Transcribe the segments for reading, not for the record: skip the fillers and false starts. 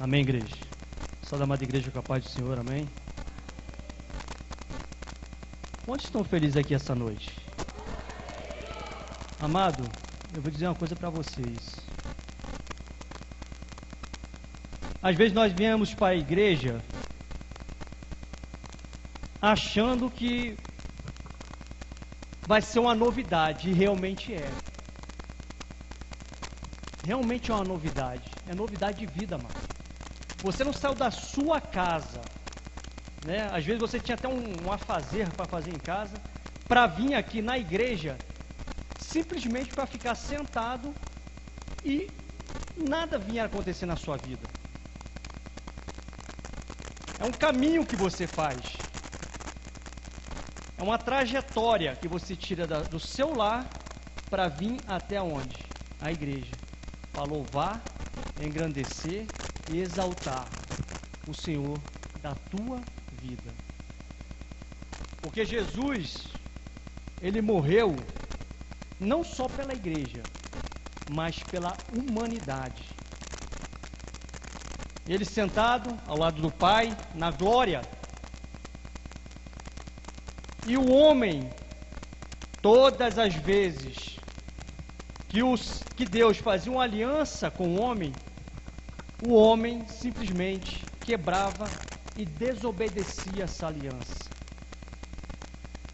Amém, igreja? Saúde, amada igreja, com a paz do Senhor, amém? Quantos estão felizes aqui essa noite? Amado, eu vou dizer uma coisa para vocês. Às vezes nós viemos para a igreja achando que vai ser uma novidade, e realmente é. Realmente é uma novidade. É novidade de vida, mano. Você não saiu da sua casa, né? Às vezes você tinha até um afazer para fazer em casa, para vir aqui na igreja, simplesmente para ficar sentado e nada vinha acontecer na sua vida. É um caminho que você faz. É uma trajetória que você tira do seu lar para vir até onde? A igreja. Para louvar, engrandecer e exaltar o Senhor da tua vida. Porque Jesus, Ele morreu não só pela igreja, mas pela humanidade. Ele sentado ao lado do Pai, na glória. E o homem, todas as vezes que Deus fazia uma aliança com o homem simplesmente quebrava e desobedecia essa aliança.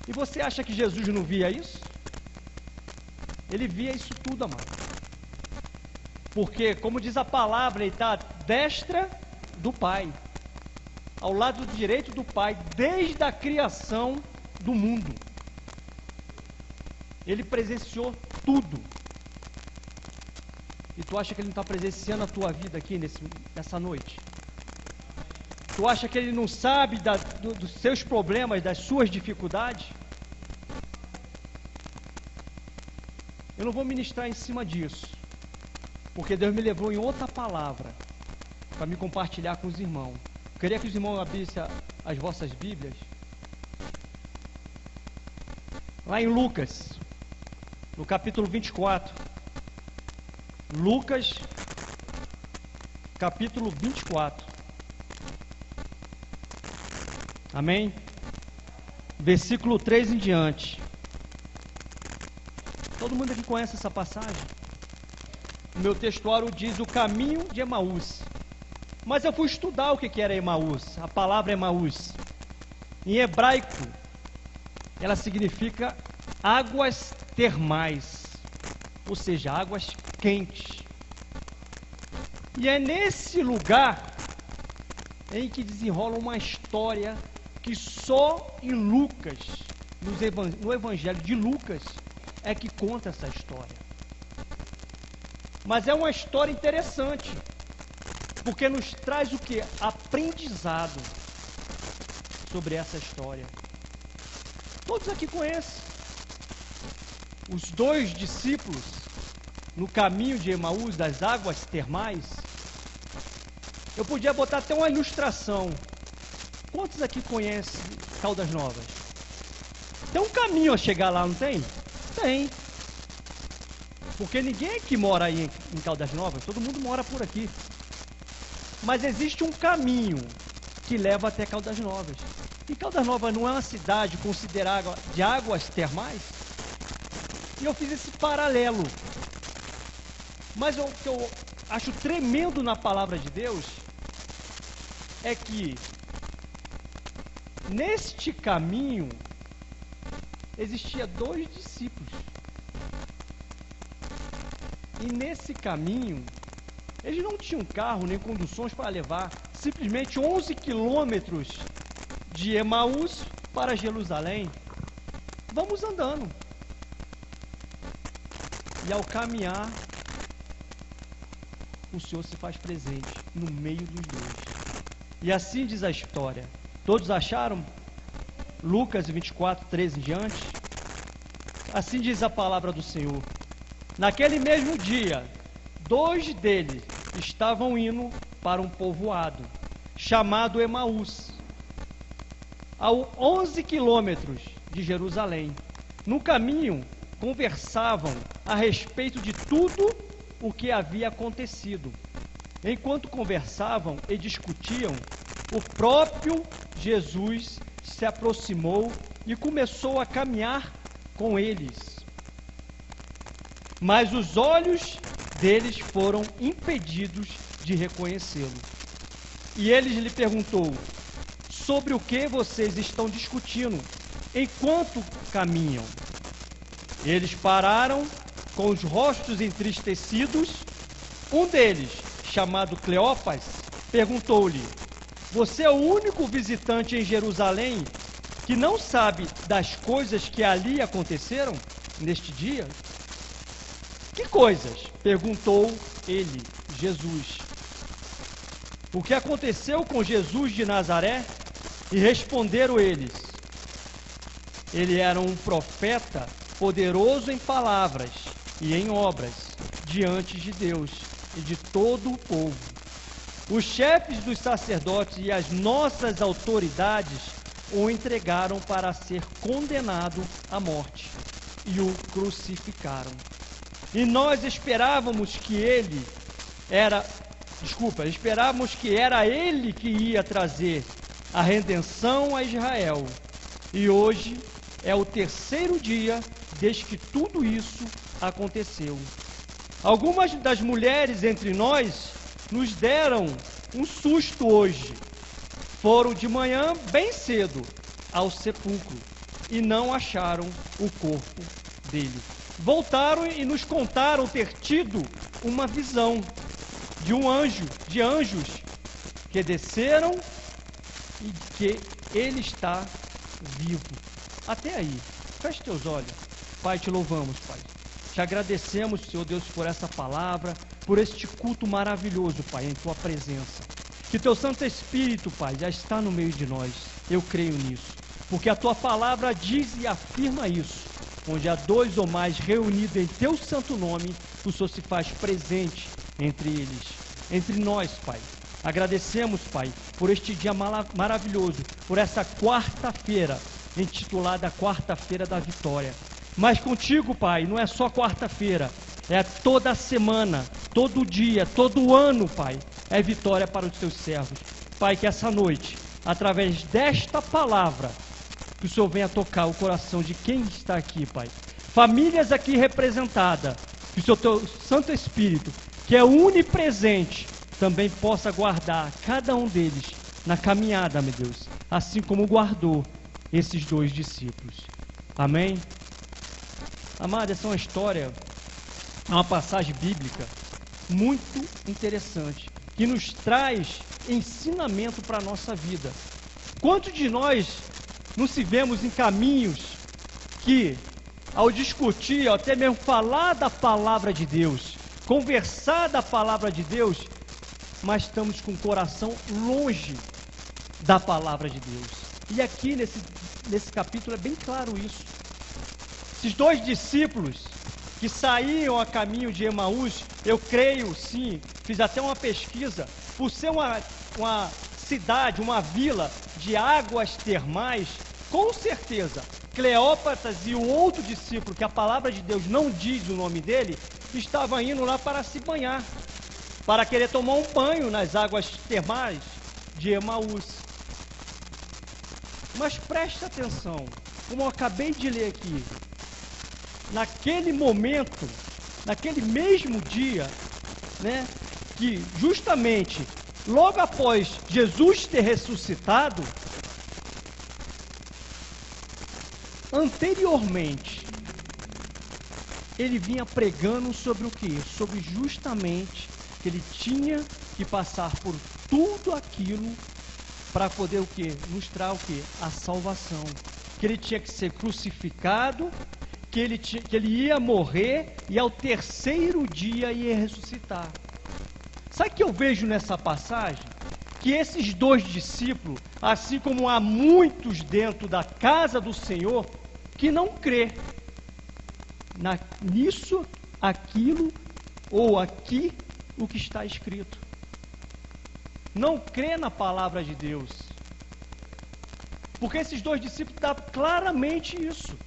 E você acha que Jesus não via isso? Ele via isso tudo, amado. Porque, como diz a palavra, ele está à destra do Pai, ao lado direito do Pai, desde a criação do mundo. Ele presenciou tudo. E tu acha que ele não está presenciando a tua vida aqui nessa noite? Tu acha que ele não sabe dos seus problemas, das suas dificuldades? Eu não vou ministrar em cima disso, porque Deus me levou em outra palavra para me compartilhar com os irmãos. Eu queria que os irmãos abrissem as vossas Bíblias. Lá em Lucas, no capítulo 24. Lucas, capítulo 24. Amém? Versículo 3 em diante. Todo mundo aqui conhece essa passagem? O meu textuário diz o caminho de Emaús. Mas eu fui estudar o que era Emaús. A palavra Emaús, em hebraico, ela significa águas termais, ou seja, águas quentes. E é nesse lugar em que desenrola uma história que só em Lucas, no Evangelho de Lucas, é que conta essa história. Mas é uma história interessante, porque nos traz o que? Aprendizado sobre essa história. Todos aqui conhecem os dois discípulos no caminho de Emaús, das águas termais. Eu podia botar até uma ilustração. Quantos aqui conhecem Caldas Novas? Tem um caminho a chegar lá, não tem? Tem. Porque ninguém aqui mora aí em Caldas Novas, todo mundo mora por aqui. Mas existe um caminho que leva até Caldas Novas. E Caldas Novas não é uma cidade considerada de águas termais? E eu fiz esse paralelo. Mas o que eu acho tremendo na palavra de Deus é que neste caminho existia dois discípulos. E nesse caminho eles não tinham carro nem conduções para levar simplesmente 11 quilômetros de Emaús para Jerusalém. Vamos andando. E ao caminhar, o Senhor se faz presente no meio dos dois. E assim diz a história. Todos acharam? Lucas 24, 13 em diante. Assim diz a palavra do Senhor. Naquele mesmo dia, dois deles estavam indo para um povoado chamado Emaús, a 11 quilômetros de Jerusalém. No caminho, conversavam a respeito de tudo o que havia acontecido. Enquanto conversavam e discutiam, o próprio Jesus se aproximou e começou a caminhar com eles. Mas os olhos deles foram impedidos de reconhecê-lo. E ele lhe perguntou: sobre o que vocês estão discutindo enquanto caminham? Eles pararam com os rostos entristecidos. Um deles, chamado Cleopas, perguntou-lhe: você é o único visitante em Jerusalém que não sabe das coisas que ali aconteceram neste dia? Que coisas? Perguntou ele, Jesus. O que aconteceu com Jesus de Nazaré? E responderam eles: ele era um profeta poderoso em palavras e em obras diante de Deus e de todo o povo. Os chefes dos sacerdotes e as nossas autoridades o entregaram para ser condenado à morte e o crucificaram. E nós esperávamos que era ele que ia trazer a redenção a Israel. E hoje é o terceiro dia desde que tudo isso aconteceu. Algumas das mulheres entre nós nos deram um susto hoje. Foram de manhã bem cedo ao sepulcro e não acharam o corpo dele. Voltaram e nos contaram ter tido uma visão de anjos que desceram e que ele está vivo. Até aí, feche teus olhos. Pai, te louvamos, Pai. Te agradecemos, Senhor Deus, por essa palavra, por este culto maravilhoso, Pai, em tua presença. Que teu Santo Espírito, Pai, já está no meio de nós. Eu creio nisso, porque a tua palavra diz e afirma isso. Onde há dois ou mais reunidos em teu santo nome, o Senhor se faz presente entre eles, entre nós, Pai. Agradecemos, Pai, por este dia maravilhoso, por essa quarta-feira, intitulada Quarta-feira da Vitória. Mas contigo, Pai, não é só quarta-feira, é toda semana, todo dia, todo ano, Pai, é vitória para os teus servos. Pai, que essa noite, através desta palavra, que o Senhor venha tocar o coração de quem está aqui, Pai. Famílias aqui representadas, que o Senhor, teu Santo Espírito, que é onipresente, também possa guardar cada um deles na caminhada, meu Deus, assim como guardou esses dois discípulos. Amém? Amado, essa é uma história, é uma passagem bíblica muito interessante, que nos traz ensinamento para a nossa vida. Quantos de nós não se vemos em caminhos que, ao discutir, ou até mesmo falar da palavra de Deus, conversar da palavra de Deus, mas estamos com o coração longe da palavra de Deus. E aqui nesse capítulo é bem claro isso. Esses dois discípulos que saíam a caminho de Emaús, eu creio sim, fiz até uma pesquisa, por ser uma cidade, uma vila de águas termais, com certeza, Cleópatas e o outro discípulo, que a palavra de Deus não diz o nome dele, estava indo lá para se banhar, para querer tomar um banho nas águas termais de Emaús. Mas preste atenção, como eu acabei de ler aqui, naquele momento, naquele mesmo dia, né, que justamente logo após Jesus ter ressuscitado, anteriormente, ele vinha pregando sobre o quê? Sobre justamente que ele tinha que passar por tudo aquilo para poder o quê? Mostrar o quê? A salvação. Que ele tinha que ser crucificado, que ele ia morrer e ao terceiro dia ia ressuscitar. Sabe o que eu vejo nessa passagem? Que esses dois discípulos, assim como há muitos dentro da casa do Senhor, que não crê nisso, aquilo ou aqui, o que está escrito. Não crê na palavra de Deus. Porque esses dois discípulos dão claramente isso.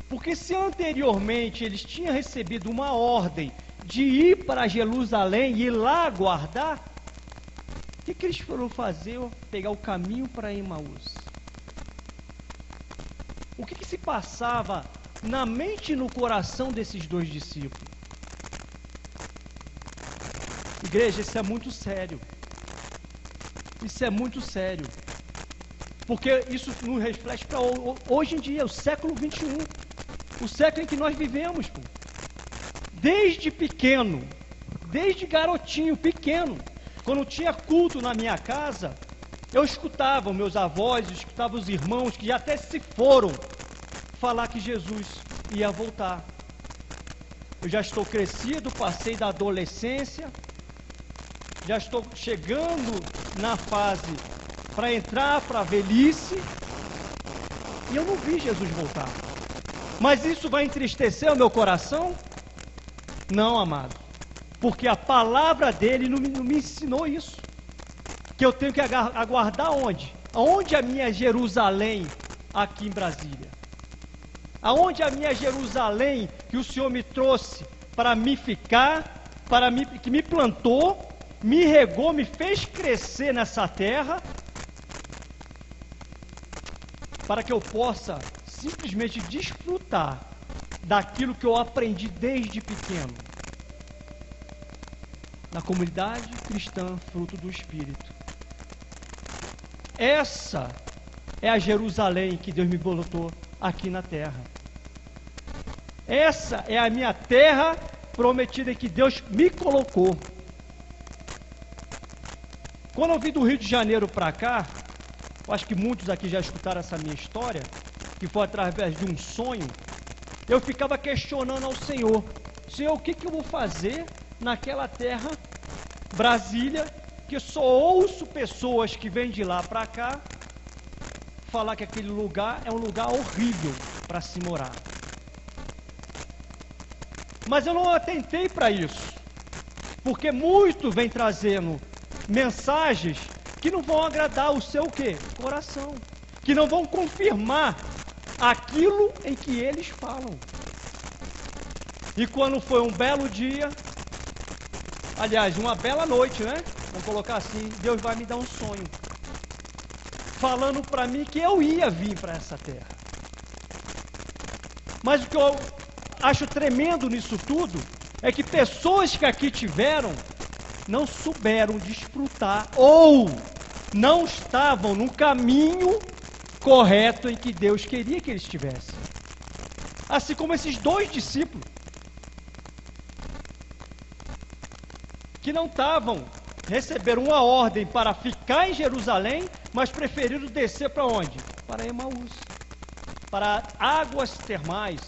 Porque se anteriormente eles tinham recebido uma ordem de ir para Jerusalém e ir lá aguardar, o que eles foram fazer? Pegar o caminho para Emaús. O que se passava na mente e no coração desses dois discípulos? Igreja, isso é muito sério. Isso é muito sério. Porque isso nos reflete para hoje em dia, o século 21. O século em que nós vivemos. Pô. Desde pequeno, desde garotinho, pequeno, quando tinha culto na minha casa, eu escutava meus avós, eu escutava os irmãos que já até se foram falar que Jesus ia voltar. Eu já estou crescido, passei da adolescência, já estou chegando na fase para entrar para a velhice, e eu não vi Jesus voltar. Mas isso vai entristecer o meu coração? Não, amado. Porque a palavra dele não me ensinou isso. Que eu tenho que aguardar onde? Aonde a minha Jerusalém aqui em Brasília? Aonde a minha Jerusalém que o Senhor me trouxe para me ficar, que me plantou, me regou, me fez crescer nessa terra, para que eu possa simplesmente desfrutar daquilo que eu aprendi desde pequeno, na comunidade cristã, fruto do Espírito. Essa é a Jerusalém que Deus me botou aqui na terra. Essa é a minha terra prometida que Deus me colocou. Quando eu vim do Rio de Janeiro para cá, eu acho que muitos aqui já escutaram essa minha história, que foi através de um sonho, eu ficava questionando ao Senhor: Senhor, o que eu vou fazer naquela terra, Brasília, que só ouço pessoas que vêm de lá para cá falar que aquele lugar é um lugar horrível para se morar. Mas eu não atentei para isso, porque muito vem trazendo mensagens que não vão agradar o seu quê? Coração, que não vão confirmar aquilo em que eles falam. E quando foi um belo dia, aliás, uma bela noite, né? Vamos colocar assim, Deus vai me dar um sonho, falando para mim que eu ia vir para essa terra. Mas o que eu acho tremendo nisso tudo é que pessoas que aqui tiveram não souberam desfrutar ou não estavam no caminho correto em que Deus queria que eles estivessem. Assim como esses dois discípulos que não estavam, receberam uma ordem para ficar em Jerusalém, mas preferiram descer para onde? Para Emaús, para águas termais.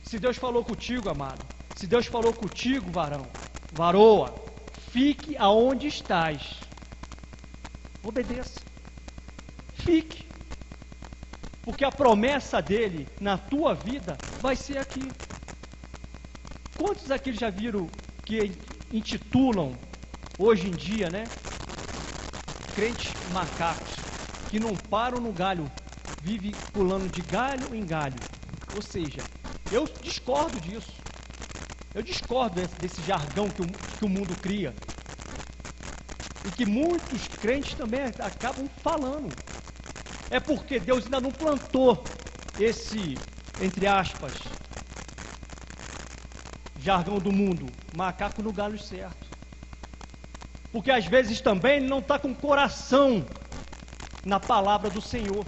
Se Deus falou contigo, amado, se Deus falou contigo, varão, varoa, fique aonde estás. Obedeça. Fique. Porque a promessa dele na tua vida vai ser aqui. Quantos aqui já viram que intitulam hoje em dia, né? Crentes macacos, que não param no galho, vive pulando de galho em galho. Ou seja, eu discordo disso. Eu discordo desse jargão que o mundo cria. E que muitos crentes também acabam falando. É porque Deus ainda não plantou esse, entre aspas, jargão do mundo, macaco no galho certo. Porque às vezes também ele não está com o coração na palavra do Senhor.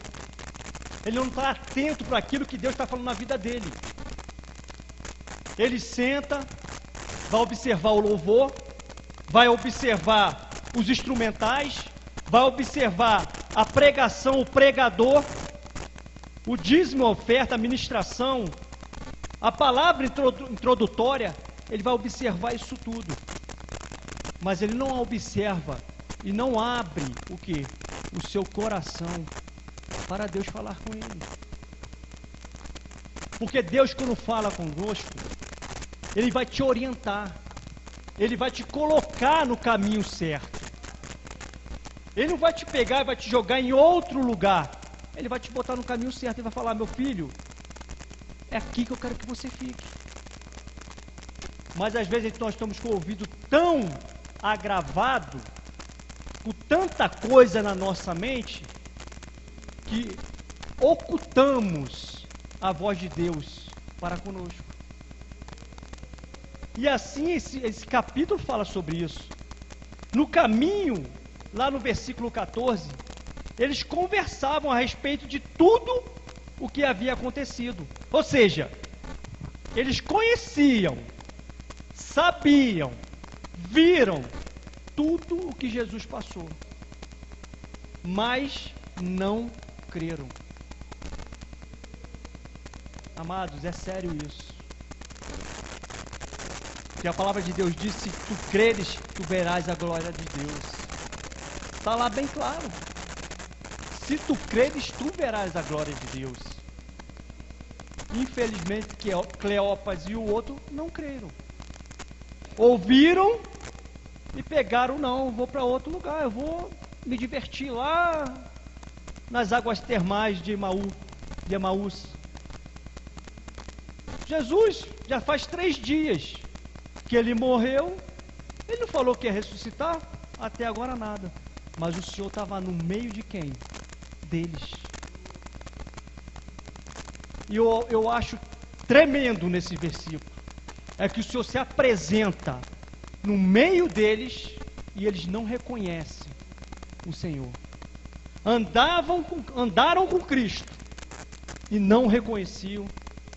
Ele não está atento para aquilo que Deus está falando na vida dele. Ele senta, vai observar o louvor, vai observar os instrumentais, vai observar a pregação, o pregador, o dízimo, a oferta, a ministração, a palavra introdutória. Ele vai observar isso tudo. Mas ele não observa e não abre o quê? O seu coração para Deus falar com ele. Porque Deus, quando fala conosco, Ele vai te orientar, Ele vai te colocar no caminho certo. Ele não vai te pegar e vai te jogar em outro lugar. Ele vai te botar no caminho certo e vai falar: meu filho, é aqui que eu quero que você fique. Mas às vezes nós estamos com o ouvido tão agravado, com tanta coisa na nossa mente, que ocultamos a voz de Deus para conosco. E assim esse capítulo fala sobre isso. No caminho, lá no versículo 14, eles conversavam a respeito de tudo o que havia acontecido. Ou seja, eles conheciam, sabiam, viram tudo o que Jesus passou, mas não creram. Amados, é sério isso. Porque a palavra de Deus diz: se tu creres, tu verás a glória de Deus. Está lá bem claro. Se tu creres, tu verás a glória de Deus. Infelizmente, Cleópas e o outro não creram. Ouviram e pegaram: não, vou para outro lugar, eu vou me divertir lá nas águas termais de Emaús. Jesus, já faz 3 dias que ele morreu, ele não falou que ia ressuscitar, até agora nada. Mas o Senhor estava no meio de quem? Deles. E eu acho tremendo nesse versículo, é que o Senhor se apresenta no meio deles e eles não reconhecem o Senhor. Andaram com Cristo e não reconheciam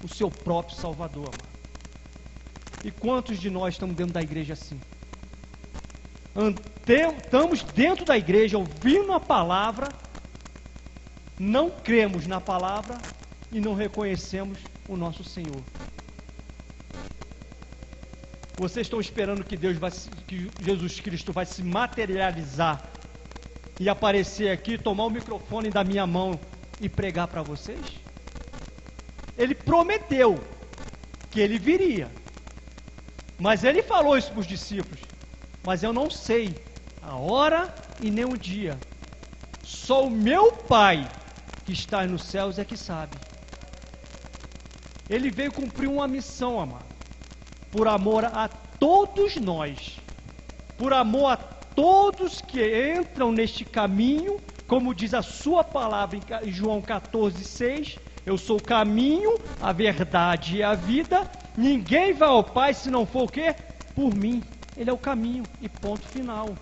o seu próprio Salvador, amado. E quantos de nós estamos dentro da igreja assim? Estamos dentro da igreja ouvindo a palavra, não cremos na palavra e não reconhecemos o nosso Senhor. Vocês estão esperando que que Jesus Cristo vai se materializar e aparecer aqui, tomar o microfone da minha mão e pregar para vocês? Ele prometeu que ele viria, mas ele falou isso para os discípulos: mas eu não sei a hora e nem o dia, só o meu Pai que está nos céus é que sabe. Ele veio cumprir uma missão, amado, por amor a todos nós, por amor a todos que entram neste caminho, como diz a sua palavra em João 14:6, eu sou o caminho, a verdade e a vida, ninguém vai ao Pai se não for o quê? Por mim. Ele é o caminho e ponto final.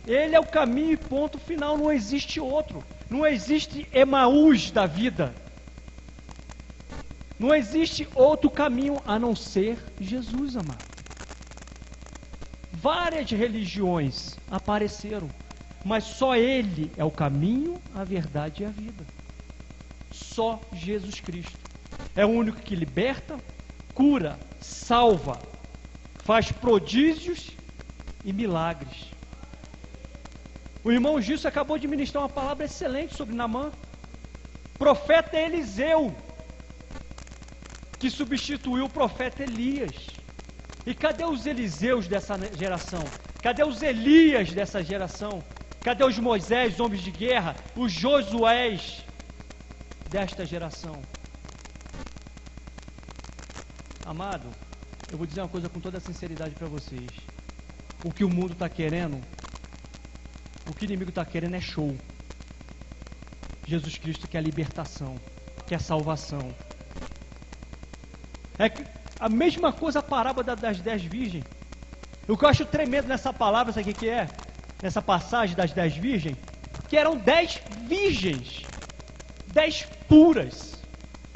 Ele é o caminho e ponto final, não existe outro. Não existe Emaús da vida. Não existe outro caminho a não ser Jesus, amado. Várias religiões apareceram, mas só Ele é o caminho, a verdade e a vida. Só Jesus Cristo. É o único que liberta, cura, salva, faz prodígios e milagres. O irmão Gilson acabou de ministrar uma palavra excelente sobre Naamã. Profeta Eliseu, que substituiu o profeta Elias. E cadê os Eliseus dessa geração? Cadê os Elias dessa geração? Cadê os Moisés, homens de guerra? Os Josués desta geração? Amado, eu vou dizer uma coisa com toda a sinceridade para vocês. O que o mundo está querendo, o que o inimigo está querendo é show. Jesus Cristo quer libertação, quer salvação. É a mesma coisa a parábola das 10 virgens. O que eu acho tremendo nessa palavra, sabe o que é? Nessa passagem das 10 virgens, que eram 10 virgens, 10 puras,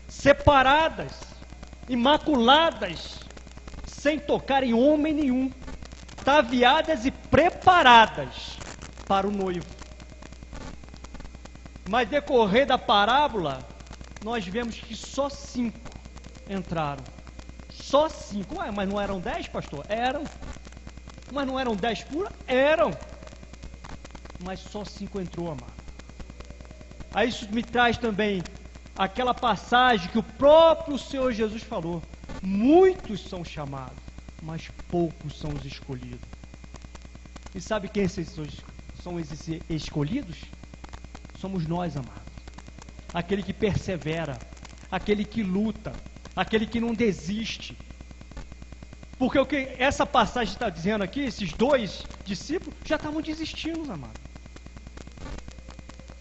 separadas, imaculadas, sem tocar em homem nenhum, ataviadas e preparadas para o noivo. Mas decorrer da parábola, nós vemos que só 5 entraram. Só 5. Ué, mas não eram 10, pastor? Eram. Mas não eram 10 puras? Eram. Mas só 5 entrou, amado. Aí isso me traz também aquela passagem que o próprio Senhor Jesus falou: muitos são chamados, mas poucos são os escolhidos. E sabe quem são esses escolhidos? Somos nós, amados. Aquele que persevera, aquele que luta, aquele que não desiste. Porque o que essa passagem está dizendo aqui, esses dois discípulos já estavam desistindo, amados.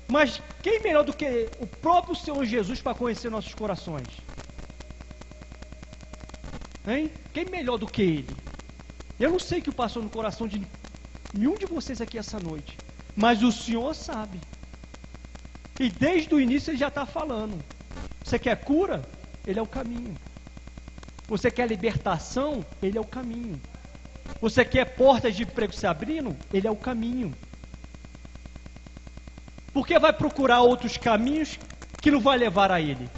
Mas quem melhor do que o próprio Senhor Jesus para conhecer nossos corações? Hein? Quem melhor do que Ele? Eu não sei o que passou no coração de nenhum de vocês aqui essa noite, mas o Senhor sabe. E desde o início Ele já está falando. Você quer cura? Ele é o caminho. Você quer libertação? Ele é o caminho. Você quer portas de emprego se abrindo? Ele é o caminho. Porque vai procurar outros caminhos que não vai levar a Ele?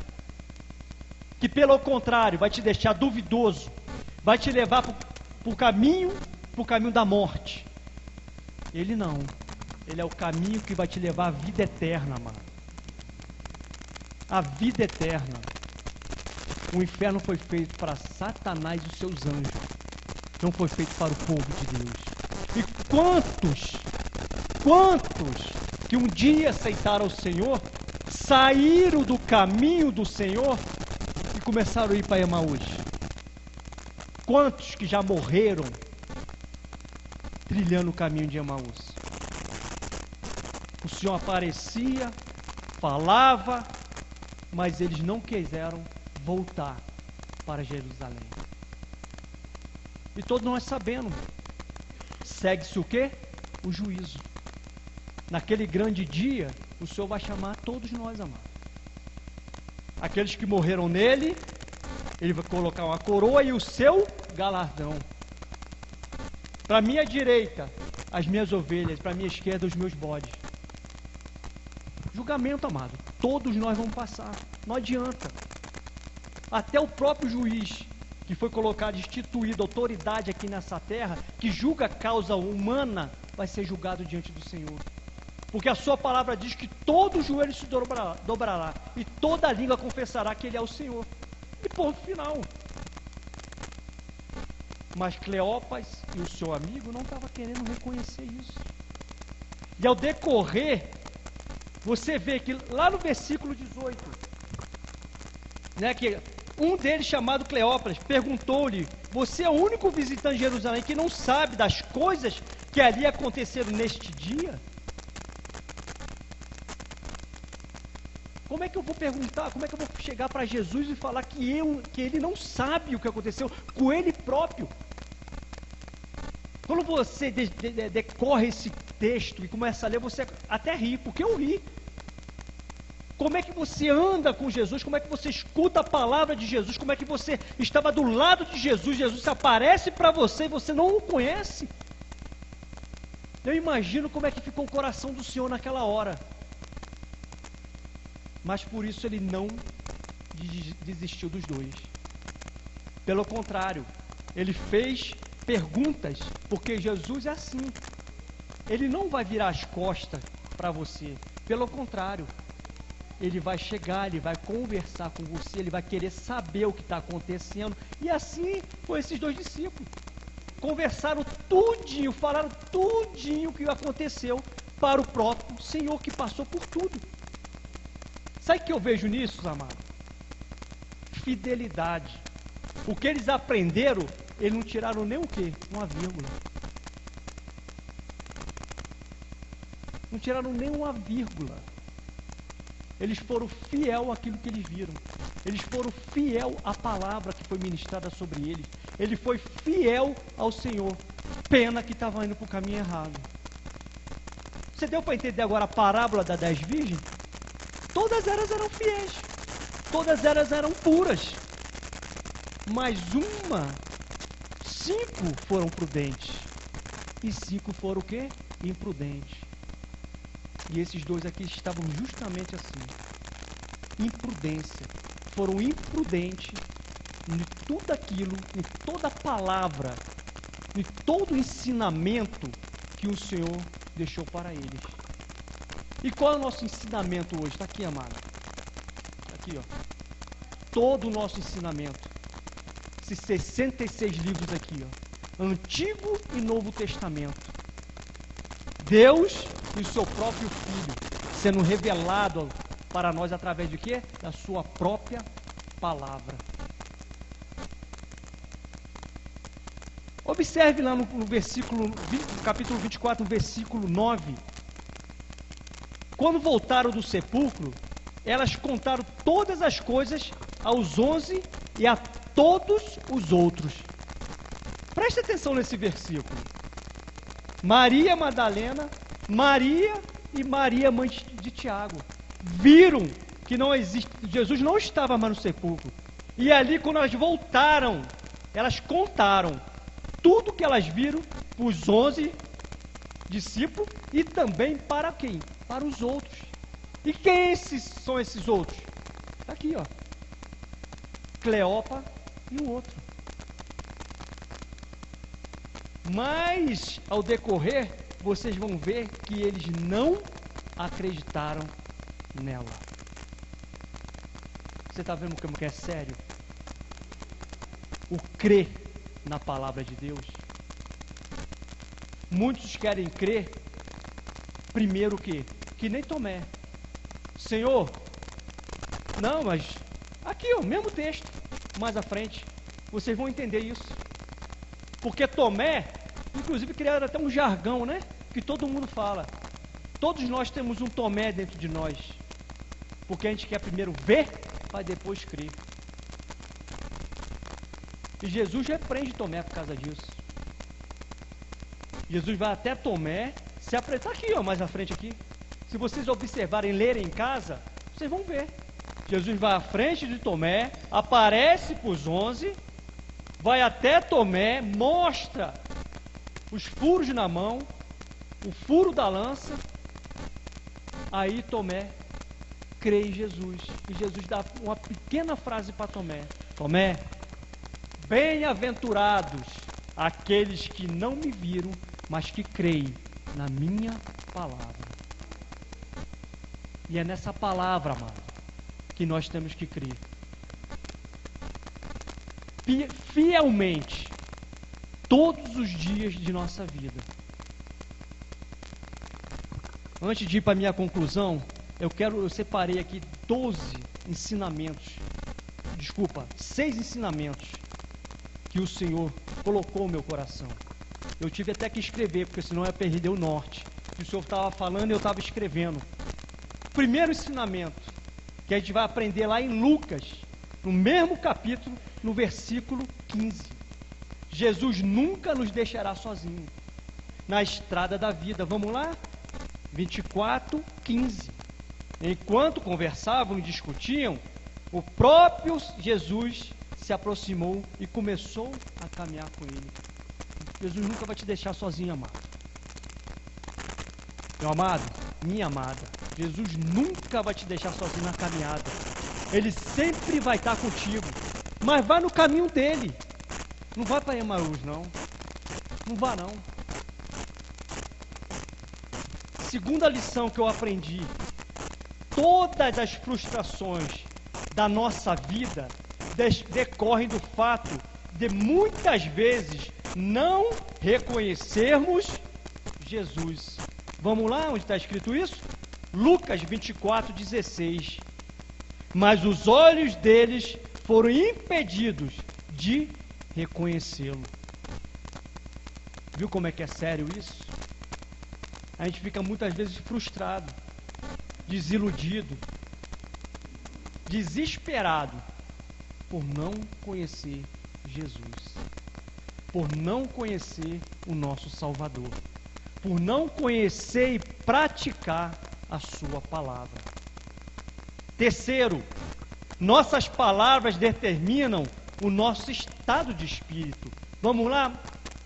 Que pelo contrário vai te deixar duvidoso, vai te levar para o caminho da morte. Ele não. Ele é o caminho que vai te levar à vida eterna, amado. A vida eterna. O inferno foi feito para Satanás e os seus anjos. Não foi feito para o povo de Deus. E quantos que um dia aceitaram o Senhor, saíram do caminho do Senhor e começaram a ir para Emaús? Quantos que já morreram trilhando o caminho de Emaús? O Senhor aparecia, falava, mas eles não quiseram voltar para Jerusalém. E todos nós sabemos, segue-se o quê? O juízo. Naquele grande dia, o Senhor vai chamar todos nós, amados. Aqueles que morreram nele, Ele vai colocar uma coroa e o seu galardão. Para a minha direita, as minhas ovelhas, para a minha esquerda, os meus bodes. Julgamento, amado. Todos nós vamos passar. Não adianta. Até o próprio juiz, que foi colocado, instituído, autoridade aqui nessa terra, que julga a causa humana, vai ser julgado diante do Senhor. Porque a sua palavra diz que todo joelho se dobrará e toda língua confessará que Ele é o Senhor. E ponto final. Mas Cleopas e o seu amigo não estavam querendo reconhecer isso. E ao decorrer, você vê que lá no versículo 18, que um deles, chamado Cleopas, perguntou-lhe: você é o único visitante de Jerusalém que não sabe das coisas que ali aconteceram neste dia? Como é que eu vou perguntar, como é que eu vou chegar para Jesus e falar que ele não sabe o que aconteceu com ele próprio? Quando você decorre esse texto e começa a ler, você até ri, porque eu ri. Como é que você anda com Jesus? Como é que você escuta a palavra de Jesus? Como é que você estava do lado de Jesus? Jesus aparece para você e você não o conhece? Eu imagino como é que ficou o coração do Senhor naquela hora. Mas por isso Ele não desistiu dos dois. Pelo contrário, Ele fez perguntas, porque Jesus é assim. Ele não vai virar as costas para você. Pelo contrário, Ele vai chegar, Ele vai conversar com você, Ele vai querer saber o que está acontecendo. E assim foi esses dois discípulos. Conversaram tudinho, falaram tudinho o que aconteceu para o próprio Senhor que passou por tudo. Sabe o que eu vejo nisso, amado? Fidelidade. O que eles aprenderam, eles não tiraram nem o quê? Uma vírgula. Não tiraram nem uma vírgula. Eles foram fiel àquilo que eles viram. Eles foram fiel à palavra que foi ministrada sobre eles. Ele foi fiel ao Senhor. Pena que estava indo para o caminho errado. Você deu para entender agora a parábola das 10 virgens? Todas elas eram fiéis. Todas elas eram puras. Mas 5 foram prudentes. E 5 foram o quê? Imprudentes. E esses dois aqui estavam justamente assim. Imprudência. Foram imprudentes em tudo aquilo, em toda a palavra, em todo o ensinamento que o Senhor deixou para eles. E qual é o nosso ensinamento hoje? Está aqui, amado. Está aqui, ó. Todo o nosso ensinamento. Esses 66 livros aqui, ó. Antigo e Novo Testamento. Deus e o seu próprio Filho sendo revelado para nós através de quê? Da sua própria palavra. Observe lá no capítulo 24, versículo 9. Quando voltaram do sepulcro, elas contaram todas as coisas aos 11 e a todos os outros. Preste atenção nesse versículo. Maria Madalena, Maria e Maria, mãe de Tiago, viram que não existe, Jesus não estava mais no sepulcro. E ali, quando elas voltaram, elas contaram tudo que elas viram para os 11 discípulos e também para quem? Para os outros. E quem são esses outros? Está aqui, ó. Cleopa e o outro. Mas, ao decorrer, vocês vão ver que eles não acreditaram nela. Você está vendo como que é sério? O crer na palavra de Deus. Muitos querem crer, primeiro que nem Tomé. Senhor, não, mas aqui, ó, mesmo texto, mais à frente, vocês vão entender isso. Porque Tomé, inclusive criaram até um jargão, né? Que todo mundo fala. Todos nós temos um Tomé dentro de nós. Porque a gente quer primeiro ver, para depois crer. E Jesus repreende Tomé por causa disso. Jesus vai até Tomé, se apresentar aqui, ó, mais à frente aqui. Se vocês observarem, lerem em casa, vocês vão ver. Jesus vai à frente de Tomé, aparece para os 11, vai até Tomé, mostra os furos na mão, o furo da lança. Aí Tomé crê em Jesus. E Jesus dá uma pequena frase para Tomé. Tomé, bem-aventurados aqueles que não me viram, mas que creem na minha palavra. E é nessa palavra, amado, que nós temos que crer. Fielmente, todos os dias de nossa vida. Antes de ir para a minha conclusão, eu separei aqui 6 ensinamentos que o Senhor colocou no meu coração. Eu tive até que escrever, porque senão eu ia perder o norte. O Senhor estava falando e eu estava escrevendo. Primeiro ensinamento, que a gente vai aprender lá em Lucas, no mesmo capítulo, no versículo 15. Jesus nunca nos deixará sozinhos na estrada da vida. Vamos lá? 24, 15. Enquanto conversavam e discutiam, o próprio Jesus se aproximou e começou a caminhar com ele. Jesus nunca vai te deixar sozinho, amado. Meu amado, minha amada, Jesus nunca vai te deixar sozinho na caminhada. Ele sempre vai estar contigo, mas vai no caminho dele. Não vai para Emaús, não. Não vá, não. Segunda lição que eu aprendi: todas as frustrações da nossa vida decorrem do fato de muitas vezes não reconhecermos Jesus. Vamos lá, onde está escrito isso? Lucas 24, 16. Mas os olhos deles foram impedidos de reconhecê-lo. Viu como é que é sério isso? A gente fica muitas vezes frustrado, desiludido, desesperado por não conhecer Jesus, por não conhecer o nosso Salvador, por não conhecer e praticar a sua palavra. Terceiro, nossas palavras determinam o nosso estado de espírito. Vamos lá?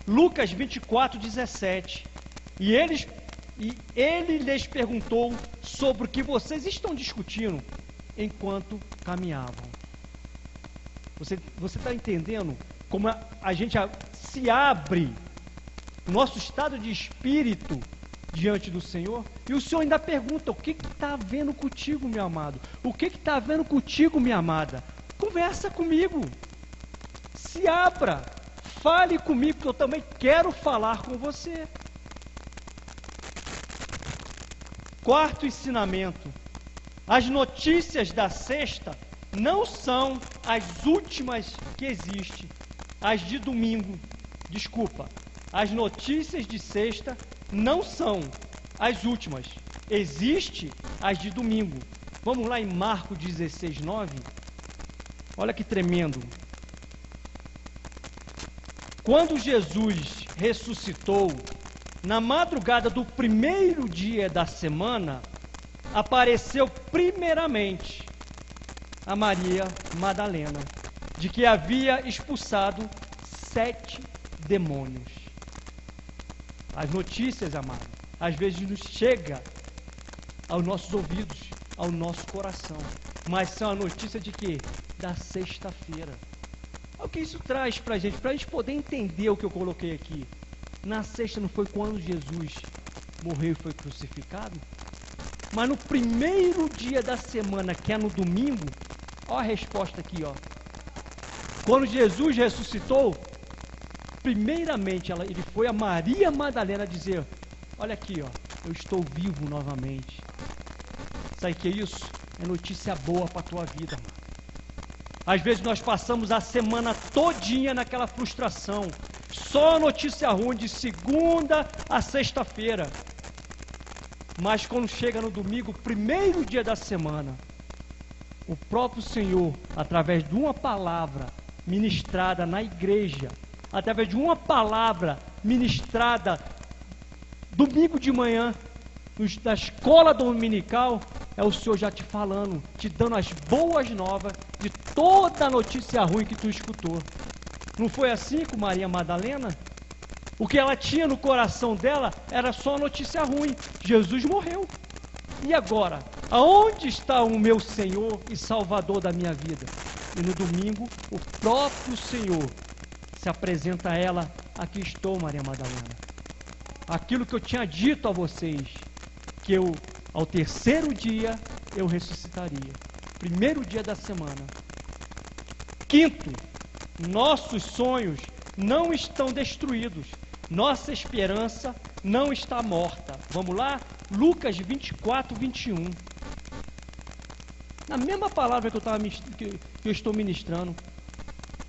Lucas 24, 17. E ele lhes perguntou sobre o que vocês estão discutindo enquanto caminhavam. Você está entendendo como a gente se abre, o nosso estado de espírito diante do Senhor? E o Senhor ainda pergunta: o que está havendo contigo, meu amado? O que está havendo contigo, minha amada? Conversa comigo, se abra, fale comigo, que eu também quero falar com você. Quarto ensinamento: as notícias da sexta não são as últimas que existem, as de domingo. Desculpa, as notícias de sexta não são as últimas. Existe as de domingo. Vamos lá em Marcos 16, 9. Olha que tremendo. Quando Jesus ressuscitou, na madrugada do primeiro dia da semana, apareceu primeiramente a Maria Madalena, de que havia expulsado 7 demônios. As notícias, amado, às vezes nos chega aos nossos ouvidos, ao nosso coração, mas são a notícia de quê? Da sexta-feira. O que isso traz para a gente poder entender o que eu coloquei aqui. Na sexta não foi quando Jesus morreu e foi crucificado? Mas no primeiro dia da semana, que é no domingo, olha a resposta aqui, ó. Quando Jesus ressuscitou, primeiramente ele foi a Maria Madalena dizer: olha aqui, ó, eu estou vivo novamente. Sabe o que é isso? É notícia boa para a tua vida, mano. Às vezes nós passamos a semana todinha naquela frustração, só notícia ruim de segunda a sexta-feira. Mas quando chega no domingo, primeiro dia da semana, o próprio Senhor, através de uma palavra ministrada na igreja, através de uma palavra ministrada domingo de manhã, na escola dominical, é o Senhor já te falando, te dando as boas novas de toda a notícia ruim que tu escutou. Não foi assim com Maria Madalena? O que ela tinha no coração dela era só notícia ruim. Jesus morreu. E agora? Aonde está o meu Senhor e Salvador da minha vida? E no domingo, o próprio Senhor se apresenta a ela: aqui estou, Maria Madalena. Aquilo que eu tinha dito a vocês, que eu, ao terceiro dia, eu ressuscitaria. Primeiro dia da semana. Quinto, nossos sonhos não estão destruídos. Nossa esperança não está morta. Vamos lá? Lucas 24, 21. Na mesma palavra que eu estou ministrando.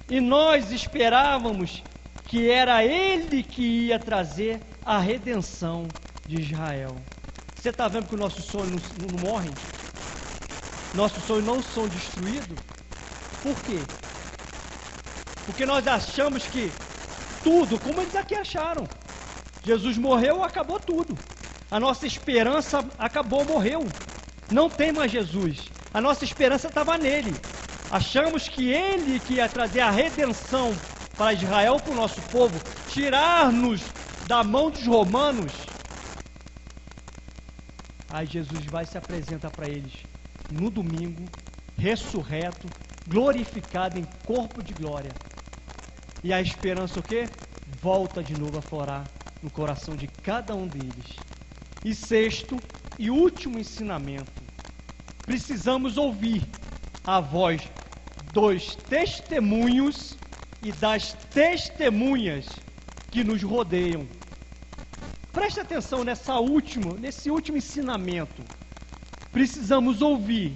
E nós esperávamos que era Ele que ia trazer a redenção de Israel. Você está vendo que o nosso sonho não morre? Nossos sonhos não são destruídos? Por quê? Porque nós achamos que tudo, como eles aqui acharam, Jesus morreu, acabou tudo. A nossa esperança acabou, morreu. Não tem mais Jesus. A nossa esperança estava nele. Achamos que ele que ia trazer a redenção para Israel, para o nosso povo, tirar-nos da mão dos romanos. Aí Jesus vai e se apresenta para eles no domingo, ressurreto, glorificado em corpo de glória. E a esperança o quê? Volta de novo a florar no coração de cada um deles. E sexto e último ensinamento: precisamos ouvir a voz dos testemunhos e das testemunhas que nos rodeiam. Preste atenção nesse último ensinamento. Precisamos ouvir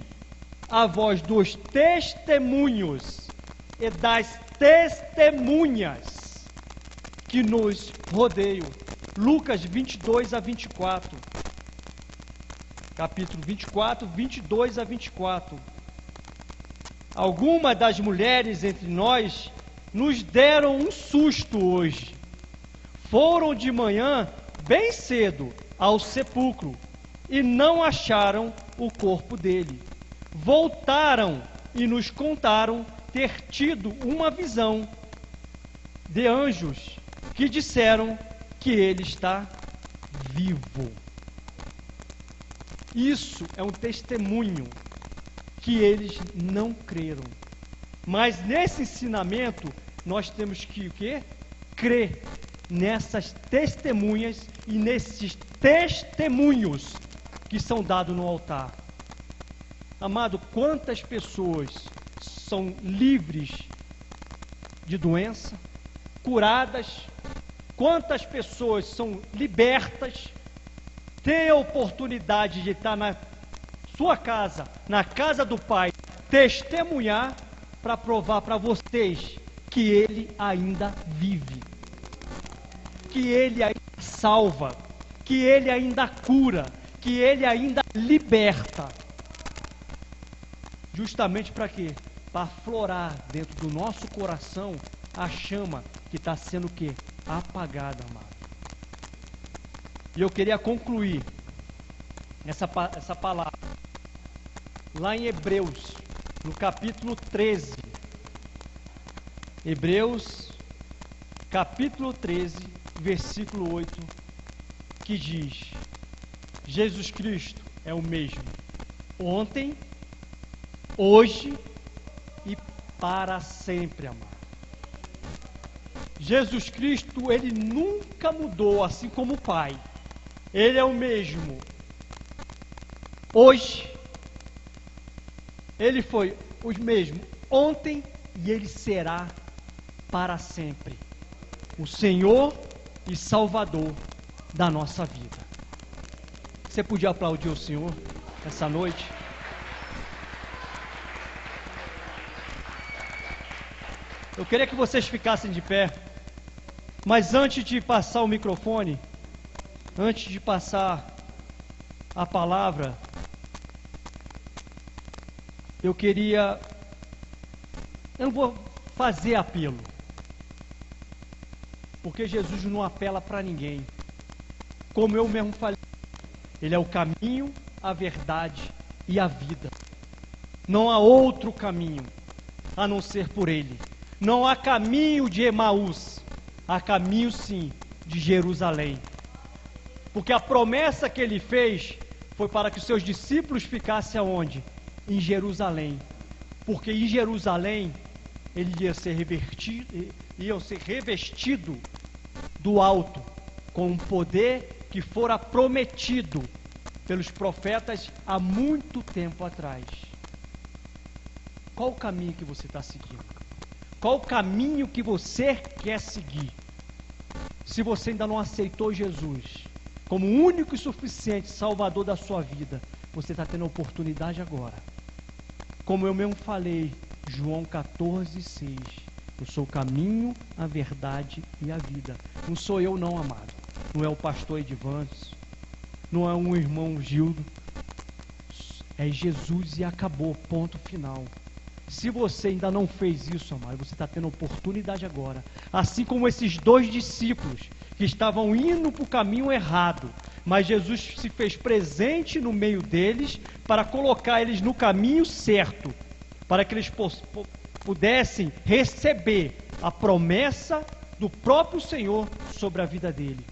a voz dos testemunhos e das testemunhas que nos rodeiam. Lucas 22 a 24. Capítulo 24, 22 a 24. Algumas das mulheres entre nós nos deram um susto hoje. Foram de manhã bem cedo ao sepulcro e não acharam o corpo dele. Voltaram e nos contaram ter tido uma visão de anjos que disseram que ele está vivo. Isso é um testemunho que eles não creram. Mas nesse ensinamento nós temos que o quê? Crer nessas testemunhas e nesses testemunhos que são dados no altar. Amado, quantas pessoas são livres de doença, curadas? Quantas pessoas são libertas, têm a oportunidade de estar na sua casa, na casa do Pai, testemunhar para provar para vocês que Ele ainda vive, que Ele ainda salva, que Ele ainda cura, que Ele ainda liberta. Justamente para quê? Para aflorar dentro do nosso coração a chama que está sendo o quê? Apagada, amado. E eu queria concluir essa palavra lá em Hebreus, no capítulo 13. Hebreus, capítulo 13, versículo 8, que diz: Jesus Cristo é o mesmo ontem, hoje e para sempre, amado. Jesus Cristo, Ele nunca mudou, assim como o Pai. Ele é o mesmo hoje, Ele foi o mesmo ontem e Ele será para sempre o Senhor e Salvador da nossa vida. Você podia aplaudir o Senhor essa noite? Eu queria que vocês ficassem de pé, mas antes de passar o microfone, antes de passar a palavra, eu não vou fazer apelo, porque Jesus não apela para ninguém. Como eu mesmo falei, Ele é o caminho, a verdade e a vida. Não há outro caminho a não ser por Ele. Não há caminho de Emaús, há caminho sim de Jerusalém. Porque a promessa que Ele fez foi para que os seus discípulos ficassem aonde? Em Jerusalém. Porque em Jerusalém Ele ia ser revestido do alto, com um poder que fora prometido pelos profetas há muito tempo atrás. Qual o caminho que você está seguindo? Qual o caminho que você quer seguir? Se você ainda não aceitou Jesus como o único e suficiente Salvador da sua vida, você está tendo a oportunidade agora. Como eu mesmo falei, João 14,6. Eu sou o caminho, a verdade e a vida. Não sou eu não, amado. Não é o pastor Edvantes. Não é um irmão Gildo. É Jesus e acabou, ponto final. Se você ainda não fez isso, amado, você está tendo oportunidade agora. Assim como esses dois discípulos que estavam indo para o caminho errado, mas Jesus se fez presente no meio deles para colocar eles no caminho certo, para que eles pudessem receber a promessa do próprio Senhor sobre a vida dele.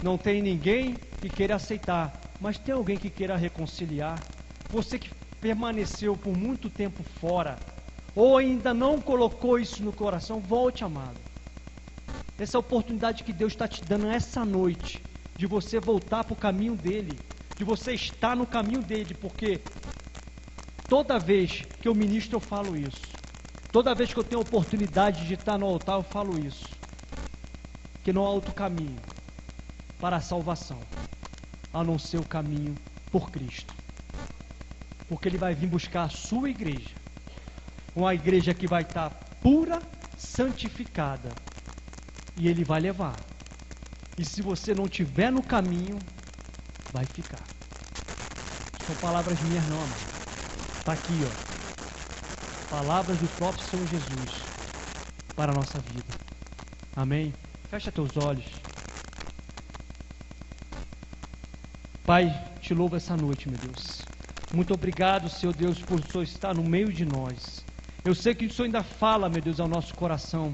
Não tem ninguém que queira aceitar, mas tem alguém que queira reconciliar. Você que permaneceu por muito tempo fora, ou ainda não colocou isso no coração, volte, amado. Essa é a oportunidade que Deus está te dando essa noite, de você voltar para o caminho dele, de você estar no caminho dele, porque toda vez que eu ministro eu falo isso, toda vez que eu tenho a oportunidade de estar no altar eu falo isso, que não há outro caminho para a salvação, a não ser o caminho por Cristo. Porque Ele vai vir buscar a sua igreja. Uma igreja que vai estar pura, santificada. E Ele vai levar. E se você não estiver no caminho, vai ficar. São palavras minhas não, amado. Está aqui, ó. Palavras do próprio Senhor Jesus para a nossa vida. Amém? Fecha teus olhos. Pai, te louvo essa noite, meu Deus. Muito obrigado, Senhor Deus, por o Senhor estar no meio de nós. Eu sei que o Senhor ainda fala, meu Deus, ao nosso coração.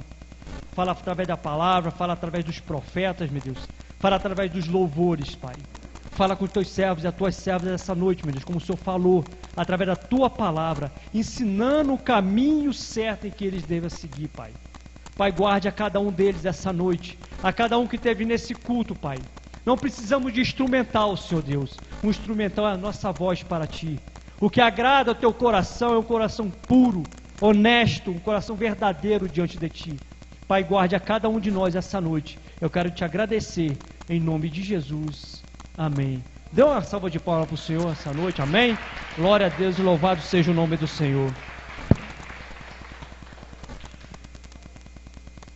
Fala através da palavra, fala através dos profetas, meu Deus. Fala através dos louvores, Pai. Fala com os teus servos e as tuas servas essa noite, meu Deus, como o Senhor falou, através da tua palavra, ensinando o caminho certo em que eles devem seguir, Pai. Pai, guarde a cada um deles essa noite, a cada um que esteve nesse culto, Pai. Não precisamos de instrumental, Senhor Deus. O instrumental é a nossa voz para Ti. O que agrada ao Teu coração é um coração puro, honesto, um coração verdadeiro diante de Ti. Pai, guarde a cada um de nós essa noite. Eu quero Te agradecer, em nome de Jesus. Amém Dê uma salva de palmas para o Senhor essa noite, amém? Glória a Deus e louvado seja o nome do Senhor.